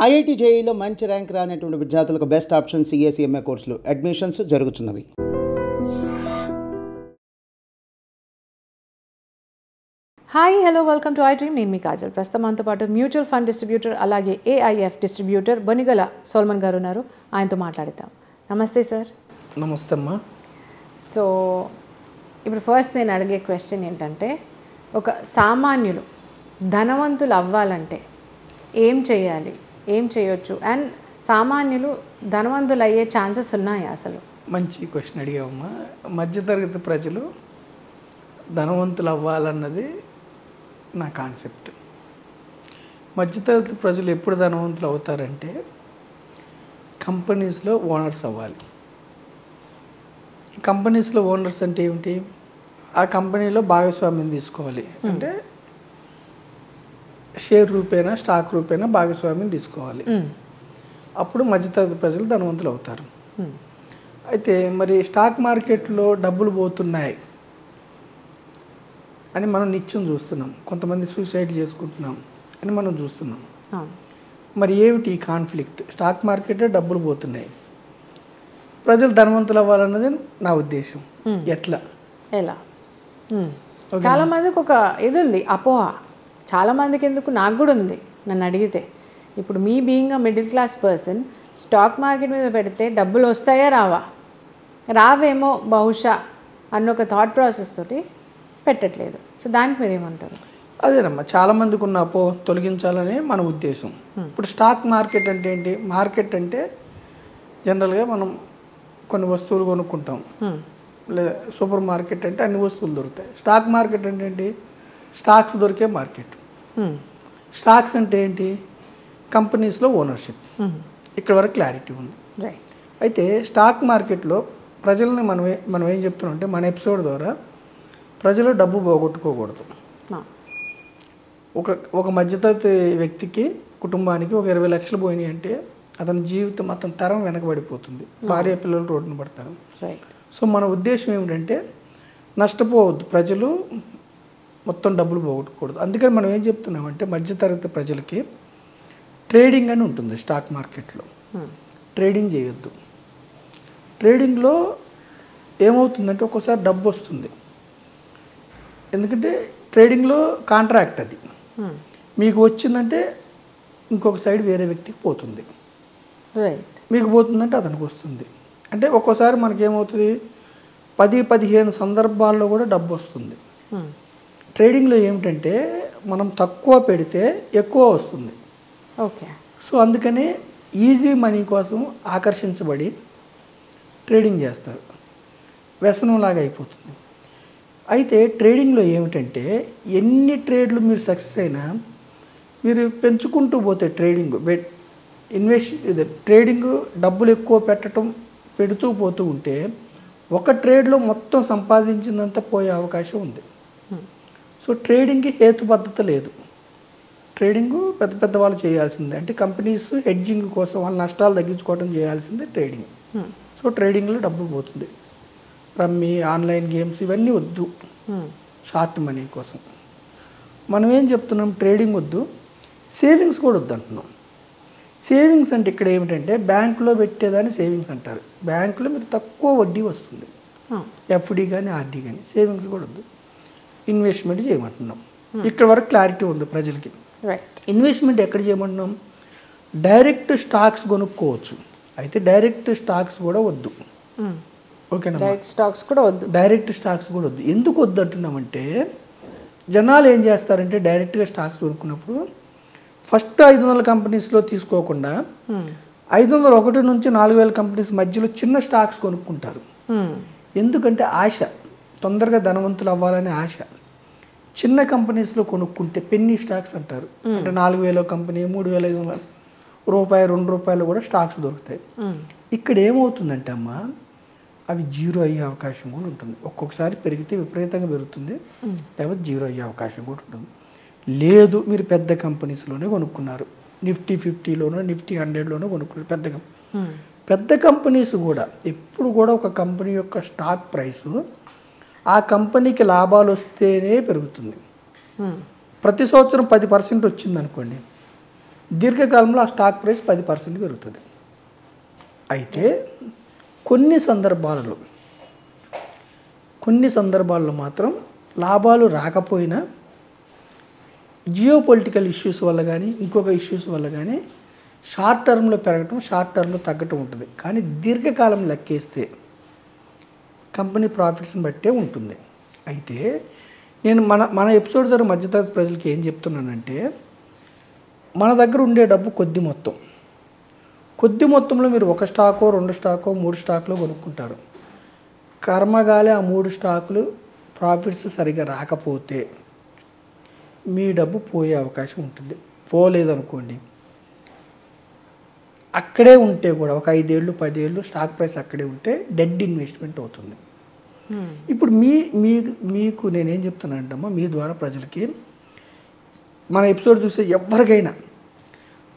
IIT జేఈలో మంచి rank రానటువంటి విద్యార్థులకు బెస్ట్ ఆప్షన్ సిఎస్ఈఎంఏ కోర్సులు అడ్మిషన్స్ జరుగుతున్నవి. Hi hello welcome to I dream. నేను మీ కాజల్. ప్రస్తుతం మనతో పాటు మ్యూచువల్ ఫండ్ డిస్ట్రిబ్యూటర్ అలాగే ఏఐఎఫ్ డిస్ట్రిబ్యూటర్ బొనిగల సోల్మన్ గారు ఉన్నారు. ఆయనతో మాట్లాడతాం. నమస్తే సార్. నమస్తే అమ్మా. సో ఇప్పుడు ఫస్ట్ నేను అడిగే క్వశ్చన్ ఏంటంటే, ఒక సామాన్యులు ధనవంతులు అవ్వాలంటే ఏం చేయాలి, ఏం చేయొచ్చు, అండ్ సామాన్యులు ధనవంతులు అయ్యే ఛాన్సెస్ ఉన్నాయా అసలు? మంచి క్వశ్చన్ అడిగావమ్మా. మధ్యతరగతి ప్రజలు ధనవంతులు అవ్వాలన్నది నా కాన్సెప్ట్. మధ్యతరగతి ప్రజలు ఎప్పుడు ధనవంతులు అవుతారంటే కంపెనీస్లో ఓనర్స్ అవ్వాలి. కంపెనీస్లో ఓనర్స్ అంటే ఏమిటి? ఆ కంపెనీలో భాగస్వామ్యం తీసుకోవాలి. అంటే షేర్ రూపేనా స్టాక్ రూపేనా భాగస్వామ్యం తీసుకోవాలి. అప్పుడు మధ్యతరగతి ప్రజలు ధనవంతులు అవుతారు. అయితే మరి స్టాక్ మార్కెట్లో డబ్బులు పోతున్నాయి అని మనం నిత్యం చూస్తున్నాం. కొంతమంది సూసైడ్ చేసుకుంటున్నాం అని మనం చూస్తున్నాం. మరి ఏమిటి ఈ కాన్ఫ్లిక్ట్? స్టాక్ మార్కెట్లో డబ్బులు పోతున్నాయి, ప్రజలు ధనవంతులు అవ్వాలన్నది నా ఉద్దేశం. ఎట్లా? ఎలా? చాలామందికి ఒక ఇది ఉంది, అపోహ. చాలామందికి ఎందుకు, నాకు కూడా ఉంది నన్ను అడిగితే. ఇప్పుడు మీ being a middle class person stock market మీద పెడితే డబ్బులు వస్తాయా రావా? రావేమో బహుశా అన్న ఒక థాట్ ప్రాసెస్ తోటి పెట్టట్లేదు. సో దానికి మీరు ఏమంటారు? అదేనమ్మా, చాలామందికి ఉన్న అపో తొలగించాలని మన ఉద్దేశం. ఇప్పుడు స్టాక్ మార్కెట్ అంటే ఏంటి? మార్కెట్ అంటే జనరల్గా మనం కొన్ని వస్తువులు కొనుక్కుంటాం, లేదా సూపర్ మార్కెట్ అంటే అన్ని వస్తువులు దొరుకుతాయి. స్టాక్ మార్కెట్ అంటే ఏంటి? స్టాక్స్ దొరికే మార్కెట్. స్టాక్స్ అంటే ఏంటి? కంపెనీస్లో ఓనర్షిప్. ఇక్కడ వరకు క్లారిటీ ఉంది. అయితే స్టాక్ మార్కెట్లో ప్రజల్ని మనం ఏం చెప్తున్నాం అంటే, మన ఎపిసోడ్ ద్వారా ప్రజలు డబ్బు పోగొట్టుకోకూడదు. ఒక మధ్యతరగతి వ్యక్తికి, కుటుంబానికి ఒక 20 లక్షలు పోయినాయి అంటే అతని జీవితం, అతని తరం వెనకబడిపోతుంది. భార్య పిల్లలు రోడ్డున పడతారు. సో మన ఉద్దేశం ఏమిటంటే నష్టపోవద్దు, ప్రజలు మొత్తం డబ్బులు పోగొట్టుకోకూడదు. అందుకని మనం ఏం చెప్తున్నామంటే, మధ్యతరగతి ప్రజలకి ట్రేడింగ్ అని ఉంటుంది స్టాక్ మార్కెట్లో. ట్రేడింగ్ చేయొద్దు. ట్రేడింగ్లో ఏమవుతుందంటే ఒక్కోసారి డబ్బు వస్తుంది. ఎందుకంటే ట్రేడింగ్లో కాంట్రాక్ట్ అది. మీకు వచ్చిందంటే ఇంకొక సైడ్ వేరే వ్యక్తికి పోతుంది. మీకు పోతుందంటే అతనికి వస్తుంది. అంటే ఒక్కోసారి మనకేమవుతుంది, 10-15 సందర్భాల్లో కూడా డబ్బు వస్తుంది. ట్రేడింగ్లో ఏమిటంటే మనం తక్కువ పెడితే ఎక్కువ వస్తుంది. ఓకే. సో అందుకనే ఈజీ మనీ కోసం ఆకర్షించబడి ట్రేడింగ్ చేస్తారు. వ్యసనంలాగా అయిపోతుంది. అయితే ట్రేడింగ్లో ఏమిటంటే ఎన్ని ట్రేడ్లు మీరు సక్సెస్ అయినా మీరు పెంచుకుంటూ పోతే ట్రేడింగ్ డబ్బులు ఎక్కువ పెడుతూ పోతూ ఉంటే ఒక ట్రేడ్లో మొత్తం సంపాదించిందంతా పోయే అవకాశం ఉంది. సో ట్రేడింగ్కి హేతుబద్ధత లేదు. ట్రేడింగ్ పెద్ద పెద్ద వాళ్ళు చేయాల్సిందే. అంటే కంపెనీస్ హెడ్జింగ్ కోసం వాళ్ళ నష్టాలు తగ్గించుకోవడం చేయాల్సిందే ట్రేడింగ్. సో ట్రేడింగ్లో డబ్బు పోతుంది. రమ్మీ, ఆన్లైన్ గేమ్స్ ఇవన్నీ వద్దు షార్ట్ మనీ కోసం. మనం ఏం చెప్తున్నాం? ట్రేడింగ్ వద్దు, సేవింగ్స్ కూడా వద్దు అంటున్నాం. సేవింగ్స్ అంటే ఇక్కడ ఏమిటంటే బ్యాంకులో పెట్టేదాన్ని సేవింగ్స్ అంటారు. బ్యాంకులో మీరు తక్కువ వడ్డీ వస్తుంది, ఎఫ్డి కానీ ఆర్డీ కానీ. సేవింగ్స్ కూడా వద్దు, ఇన్వెస్ట్మెంట్ చేయమంటున్నాం. ఇక్కడ వరకు క్లారిటీ ఉంది ప్రజలకి. ఇన్వెస్ట్మెంట్ ఎక్కడ చేయమంటున్నాం? డైరెక్ట్ స్టాక్స్ కొనుక్కోవచ్చు. అయితే డైరెక్ట్ స్టాక్స్ కూడా వద్దు. ఓకేనా? డైరెక్ట్ స్టాక్స్ కూడా వద్దు. డైరెక్ట్ స్టాక్స్ కూడా వద్దు. ఎందుకు వద్దు అంటున్నామంటే, జనాలు ఏం చేస్తారంటే డైరెక్ట్గా స్టాక్స్ కొనుక్కున్నప్పుడు ఫస్ట్ 500 కంపెనీస్లో తీసుకోకుండా 501 నుంచి 4000 కంపెనీస్ మధ్యలో చిన్న స్టాక్స్ కొనుక్కుంటారు. ఎందుకంటే ఆశ, తొందరగా ధనవంతులు అవ్వాలనే ఆశ. చిన్న కంపెనీస్లో కొనుక్కుంటే పెన్నీ స్టాక్స్ అంటారు. అంటే 4000 కంపెనీ, 3500 రూపాయి, ₹2 కూడా స్టాక్స్ దొరుకుతాయి. ఇక్కడ ఏమవుతుందంటే అమ్మా, అవి జీరో అయ్యే అవకాశం కూడా ఉంటుంది. ఒక్కొక్కసారి పెరిగితే విపరీతంగా పెరుగుతుంది, లేకపోతే జీరో అయ్యే అవకాశం కూడా ఉంటుంది. లేదు, మీరు పెద్ద కంపెనీస్లోనే కొనుక్కున్నారు, నిఫ్టీ 50లోనో నిఫ్టీ 100లోనో కొనుక్కున్నారు పెద్ద కంపెనీస్ కూడా. ఎప్పుడు కూడా ఒక కంపెనీ యొక్క స్టాక్ ప్రైసు ఆ కంపెనీకి లాభాలు వస్తేనే పెరుగుతుంది. ప్రతి సంవత్సరం 10% వచ్చింది అనుకోండి, దీర్ఘకాలంలో ఆ స్టాక్ ప్రైస్ 10% పెరుగుతుంది. అయితే కొన్ని సందర్భాల్లో మాత్రం లాభాలు రాకపోయినా జియోపొలిటికల్ ఇష్యూస్ వల్ల కానీ ఇంకొక ఇష్యూస్ వల్ల కానీ షార్ట్ టర్మ్లో పెరగటం, షార్ట్ టర్మ్లో తగ్గటం ఉంటుంది. కానీ దీర్ఘకాలం లెక్కేస్తే కంపెనీ ప్రాఫిట్స్ని బట్టే ఉంటుంది. అయితే నేను మన ఎపిసోడ్ ద్వారా మధ్యతరగతి ప్రజలకి ఏం చెప్తున్నానంటే, మన దగ్గర ఉండే డబ్బు కొద్ది మొత్తంలో మీరు 1 స్టాకో 2 స్టాకో 3 స్టాకులో కొనుక్కుంటారు. కర్మగాలి ఆ 3 స్టాకులు ప్రాఫిట్స్ సరిగా రాకపోతే మీ డబ్బు పోయే అవకాశం ఉంటుంది. పోలేదనుకోండి, అక్కడే ఉంటే కూడా ఒక 5 ఏళ్ళు 10 ఏళ్ళు స్టాక్ ప్రైస్ అక్కడే ఉంటే డెడ్ ఇన్వెస్ట్మెంట్ అవుతుంది. ఇప్పుడు మీకు నేనేం చెప్తున్నానంటమ్మా, మీ ద్వారా ప్రజలకి మన ఎపిసోడ్ చూసే ఎవరికైనా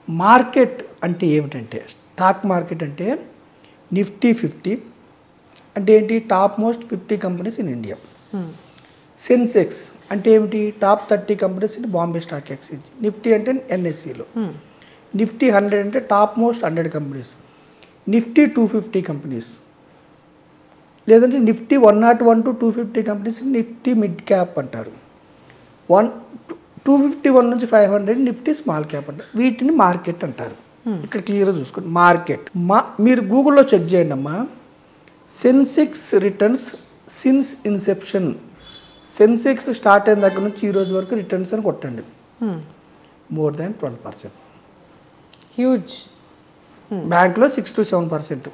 మార్కెట్ అంటే ఏమిటంటే, స్టాక్ మార్కెట్ అంటే నిఫ్టీ 50 అంటే ఏంటి, top most 50 companies in India. Sensex అంటే ఏమిటి, top 30 companies in Bombay stock exchange. Nifty అంటే ఎన్ఎస్సిలో. నిఫ్టీ 100 అంటే top most 100 companies. Nifty 250 companies, లేదంటే Nifty 101 to 250 companies Nifty mid cap అంటారు. 251 నుంచి 500 నిఫ్టీ స్మాల్ క్యాప్ అంటారు. వీటిని మార్కెట్ అంటారు. ఇక్కడ క్లియర్గా చూసుకోండి, మార్కెట్. మీరు గూగుల్లో చెక్ చేయండి అమ్మా, Sensex returns since Inception. Sensex start అయిన దగ్గర నుంచి ఈ రోజు వరకు రిటర్న్స్ అని కొట్టండి, మోర్ దాన్ 12%. హ్యూజ్. బ్యాంక్లో 6 to 7%.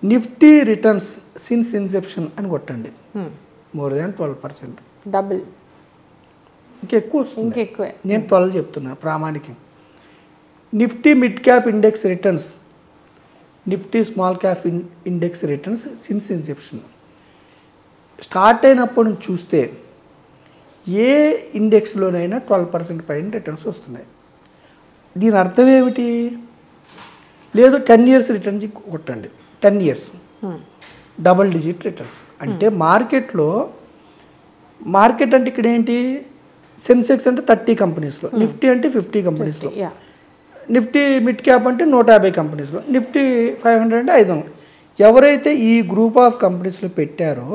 Nifty returns since Inception అని కొట్టండి, మోర్ దాన్ 12%. డబుల్, ఇంకెక్కువ వస్తుంది. ఇంకెక్కువే. నేను 12 చెప్తున్నాను ప్రామాణికం. Nifty mid cap index returns, Nifty small cap index returns since Inception. Start అయినప్పటి నుంచి చూస్తే ఏ ఇండెక్స్లోనైనా 12% పైన రిటర్న్స్ వస్తున్నాయి. దీని అర్థం ఏమిటి, లేదు 10 years రిటర్న్స్ కొట్టండి, 10 years డబల్ డిజిట్ రిటర్న్స్. అంటే మార్కెట్ అంటే ఇక్కడ ఏంటి, సెన్సెక్స్ అంటే 30 కంపెనీస్లో, నిఫ్టీ అంటే 50 కంపెనీస్లో, నిఫ్టీ మిడ్ క్యాప్ అంటే 150 కంపెనీస్లో, నిఫ్టీ 500 అంటే 500. ఎవరైతే ఈ గ్రూప్ ఆఫ్ కంపెనీస్లో పెట్టారో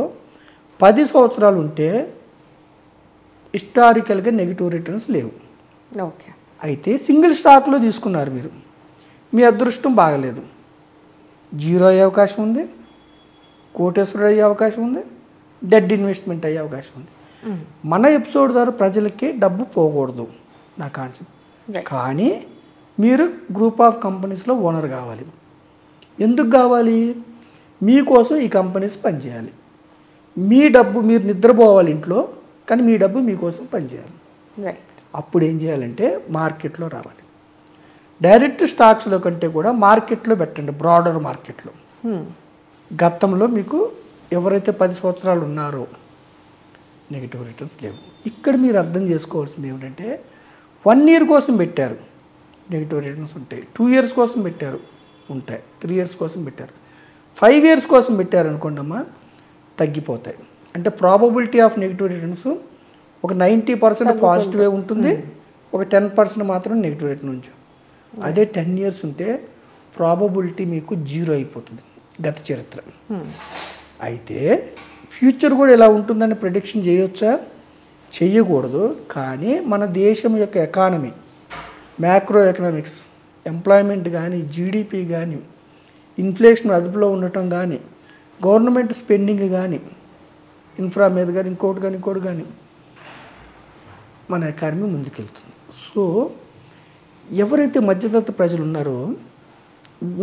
10 సంవత్సరాలు ఉంటే హిస్టారికల్గా నెగిటివ్ రిటర్న్స్ లేవు. ఓకే. అయితే సింగిల్ స్టాక్లో తీసుకున్నారు మీరు, మీ అదృష్టం బాగలేదు, 0 అయ్యే అవకాశం ఉంది, కోటేశ్వరుడు అయ్యే అవకాశం ఉంది, డెడ్ ఇన్వెస్ట్మెంట్ అయ్యే అవకాశం ఉంది. మన ఎపిసోడ్ ద్వారా ప్రజలకి డబ్బు పోకూడదు నా కాన్సెప్ట్. కానీ మీరు గ్రూప్ ఆఫ్ కంపెనీస్లో ఓనర్ కావాలి. ఎందుకు కావాలి, మీకోసం ఈ కంపెనీస్ పనిచేయాలి. మీ డబ్బు, మీరు నిద్రపోవాలి ఇంట్లో, కానీ మీ డబ్బు మీకోసం పనిచేయాలి. అప్పుడు ఏం చేయాలంటే మార్కెట్లో రావాలి. డైరెక్ట్ స్టాక్స్లో కంటే కూడా మార్కెట్లో పెట్టండి, బ్రాడర్ మార్కెట్లో. గతంలో మీకు ఎవరైతే 10 సంవత్సరాలు ఉన్నారో నెగిటివ్ రిటర్న్స్ లేవు. ఇక్కడ మీరు అర్థం చేసుకోవాల్సింది ఏమిటంటే, 1 year కోసం పెట్టారు, నెగిటివ్ రిటర్న్స్ ఉంటాయి. 2 years కోసం పెట్టారు, ఉంటాయి. 3 years కోసం పెట్టారు, 5 years కోసం పెట్టారు అనుకోండి అమ్మా, తగ్గిపోతాయి. అంటే ప్రాబబిలిటీ ఆఫ్ నెగిటివ్ రిటర్న్స్ ఒక 90% పాజిటివే ఉంటుంది, ఒక 10% మాత్రం నెగిటివ్ రిటర్న్ నుంచి. అదే 10 years ఉంటే ప్రాబబిలిటీ మీకు 0 అయిపోతుంది, గత చరిత్ర. అయితే ఫ్యూచర్ కూడా ఎలా ఉంటుందని ప్రిడిక్షన్ చేయొచ్చా, చెయ్యకూడదు. కానీ మన దేశం యొక్క ఎకానమీ, మ్యాక్రో ఎకనామిక్స్, ఎంప్లాయ్మెంట్ కానీ, జీడిపి కానీ, ఇన్ఫ్లేషన్ అదుపులో ఉండటం కానీ, గవర్నమెంట్ స్పెండింగ్ కానీ, ఇన్ఫ్రా మీద కానీ, ఇంకోటి కానీ మన ఎకానమీ ముందుకెళ్తుంది. సో ఎవరైతే మధ్యతరగతి ప్రజలు ఉన్నారో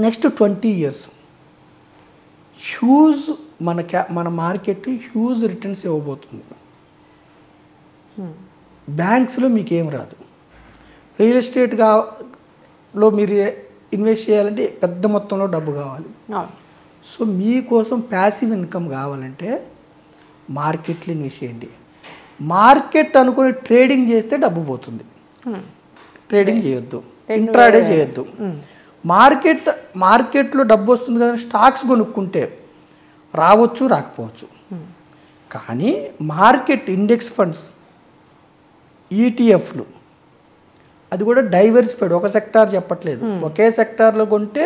నెక్స్ట్ 20 years హ్యూజ్ మన మార్కెట్ హ్యూజ్ రిటర్న్స్ ఇవ్వబోతుంది. బ్యాంక్స్లో మీకేం రాదు. రియల్ ఎస్టేట్లో మీరు ఇన్వెస్ట్ చేయాలంటే పెద్ద మొత్తంలో డబ్బు కావాలి. సో మీకోసం ప్యాసివ్ ఇన్కమ్ కావాలంటే మార్కెట్లో ఇన్వెస్ట్ చేయండి. మార్కెట్ అనుకుని ట్రేడింగ్ చేస్తే డబ్బు పోతుంది. ట్రేడింగ్ చేయొద్దు, ఇంట్రాడే చేయొద్దు. మార్కెట్లో డబ్బు వస్తుంది కదా, స్టాక్స్ కొనుక్కుంటే రావచ్చు, రాకపోవచ్చు. కానీ మార్కెట్ ఇండెక్స్ ఫండ్స్, ఈటీఎఫ్లు, అది కూడా డైవర్సిఫైడ్, ఒక సెక్టార్ చెప్పట్లేదు. ఒకే సెక్టార్లో కొంటే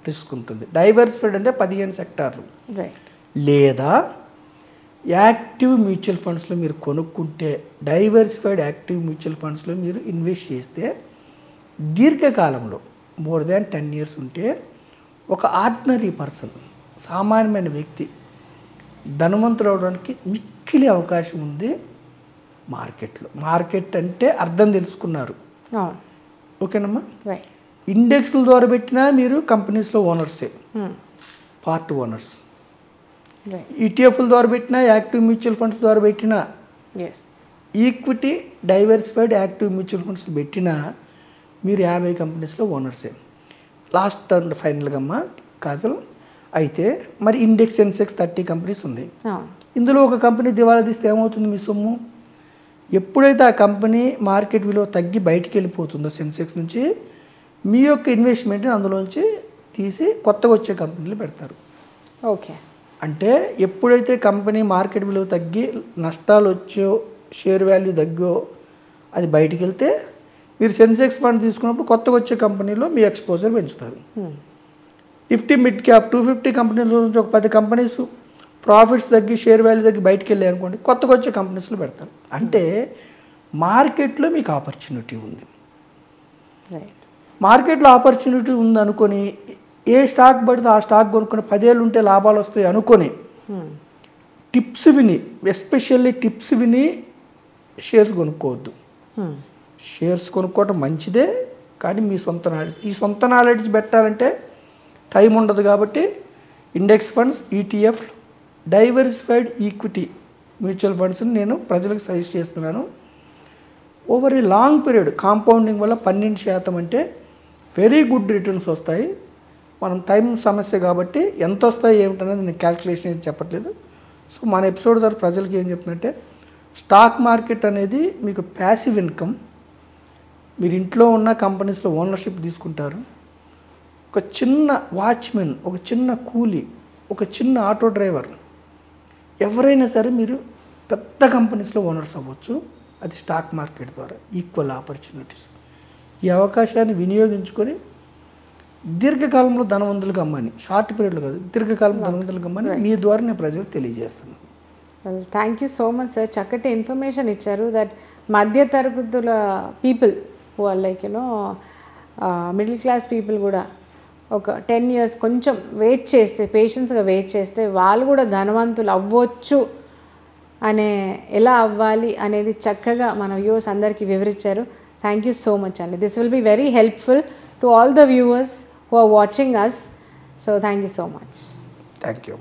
రిస్క్ ఉంటుంది. డైవర్సిఫైడ్ అంటే 15 సెక్టార్లు. లేదా యాక్టివ్ మ్యూచువల్ ఫండ్స్లో మీరు కొనుక్కుంటే, డైవర్సిఫైడ్ యాక్టివ్ మ్యూచువల్ ఫండ్స్లో మీరు ఇన్వెస్ట్ చేస్తే దీర్ఘకాలంలో మోర్ దాన్ 10 years ఉంటే ఒక ఆర్డినరీ పర్సన్, సామాన్యమైన వ్యక్తి ధనవంతులు అవడానికి మిక్కిలి అవకాశం ఉంది మార్కెట్లో. మార్కెట్ అంటే అర్థం తెలుసుకున్నారు, ఓకేనమ్మా. ఇండెక్స్ల ద్వారా పెట్టినా మీరు కంపెనీస్లో ఓనర్సే, పార్ట్ ఓనర్స్. ఈటీఎఫ్ల ద్వారా పెట్టినా, యాక్టివ్ మ్యూచువల్ ఫండ్స్ ద్వారా పెట్టినా, equity diversified active mutual funds పెట్టినా మీరు 50 కంపెనీస్లో ఓనర్సే. లాస్ట్ అండ్ ఫైనల్గా అమ్మా కాజల్, అయితే మరి ఇండెక్స్ సెన్సెక్స్ 30 కంపెనీస్ ఉన్నాయి. ఇందులో ఒక కంపెనీ దివాలా తీస్తే ఏమవుతుంది మీ సొమ్ము? ఎప్పుడైతే ఆ కంపెనీ మార్కెట్ విలువ తగ్గి బయటికి వెళ్ళిపోతుందో సెన్సెక్స్ నుంచి, మీ యొక్క ఇన్వెస్ట్మెంట్ని అందులోంచి తీసి కొత్తగా వచ్చే కంపెనీలు పెడతారు. ఓకే. అంటే ఎప్పుడైతే కంపెనీ మార్కెట్ విలువ తగ్గి నష్టాలు వచ్చో, షేర్ వాల్యూ తగ్గో, అది బయటికి వెళ్తే మీరు సెన్సెక్స్ ఫండ్ తీసుకున్నప్పుడు కొత్తగా వచ్చే కంపెనీలో మీ ఎక్స్పోజర్ పెంచుతారు. నిఫ్టీ మిడ్ క్యాప్ 250 కంపెనీల నుంచి ఒక 10 కంపెనీస్ ప్రాఫిట్స్ తగ్గి, షేర్ వాల్యూ తగ్గి బయటికి వెళ్ళాయి అనుకోండి, కొత్తగా వచ్చే కంపెనీస్లో పెడతారు. అంటే మార్కెట్లో మీకు ఆపర్చునిటీ ఉంది. మార్కెట్లో ఆపర్చునిటీ ఉంది అనుకొని ఏ స్టాక్ పడితే ఆ స్టాక్ కొనుక్కొని 10 ఏళ్ళు ఉంటే లాభాలు వస్తాయి అనుకొని టిప్స్ విని, ఎస్పెషల్లీ టిప్స్ విని షేర్స్ కొనుక్కోవద్దు. షేర్స్ కొనుక్కోవటం మంచిదే, కానీ మీ సొంత నాలెడ్జ్, ఈ సొంత నాలెడ్జ్ పెట్టాలంటే టైం ఉండదు. కాబట్టి index funds, ETF, diversified equity mutual ఫండ్స్ని నేను ప్రజలకు సజెస్ట్ చేస్తున్నాను. Over a long period compounding వల్ల 12% అంటే వెరీ గుడ్ రిటర్న్స్ వస్తాయి. మనం టైం సమస్య కాబట్టి ఎంత వస్తాయి ఏమిటనేది నేను క్యాల్కులేషన్ అయితే చెప్పట్లేదు. సో మన ఎపిసోడ్ ద్వారా ప్రజలకి ఏం చెప్తుందంటే, స్టాక్ మార్కెట్ అనేది మీకు ప్యాసివ్ ఇన్కమ్. మీరు ఇంట్లో ఉన్న కంపెనీస్లో ఓనర్షిప్ తీసుకుంటారు. ఒక చిన్న వాచ్మెన్, ఒక చిన్న కూలీ, ఒక చిన్న ఆటో డ్రైవర్, ఎవరైనా సరే మీరు పెద్ద కంపెనీస్లో ఓనర్స్ అవ్వచ్చు. అది స్టాక్ మార్కెట్ ద్వారా ఈక్వల్ ఆపర్చునిటీస్. ఈ అవకాశాన్ని వినియోగించుకొని దీర్ఘకాలంలో ధనవంతులుగా అమ్మని, షార్ట్ పీరియడ్లో కాదు, దీర్ఘకాలం ధనవంతులుగా అమ్మని మీ ద్వారా నేను ప్రజలకు తెలియజేస్తున్నాను. Thank you so much sir. చక్కటి ఇన్ఫర్మేషన్ ఇచ్చారు. దట్ మధ్య తరగతుల people who are like middle class people కూడా ఒక 10 years కొంచెం వెయిట్ చేస్తే, పేషెన్స్గా వెయిట్ చేస్తే వాళ్ళు కూడా ధనవంతులు అవ్వచ్చు అనే, ఎలా అవ్వాలి అనేది చక్కగా మన వ్యూవర్స్ అందరికీ వివరించారు. థ్యాంక్ యూ సో మచ్ అండి. This will be very helpful to all the viewers who are watching us. So thank you so much. Thank you.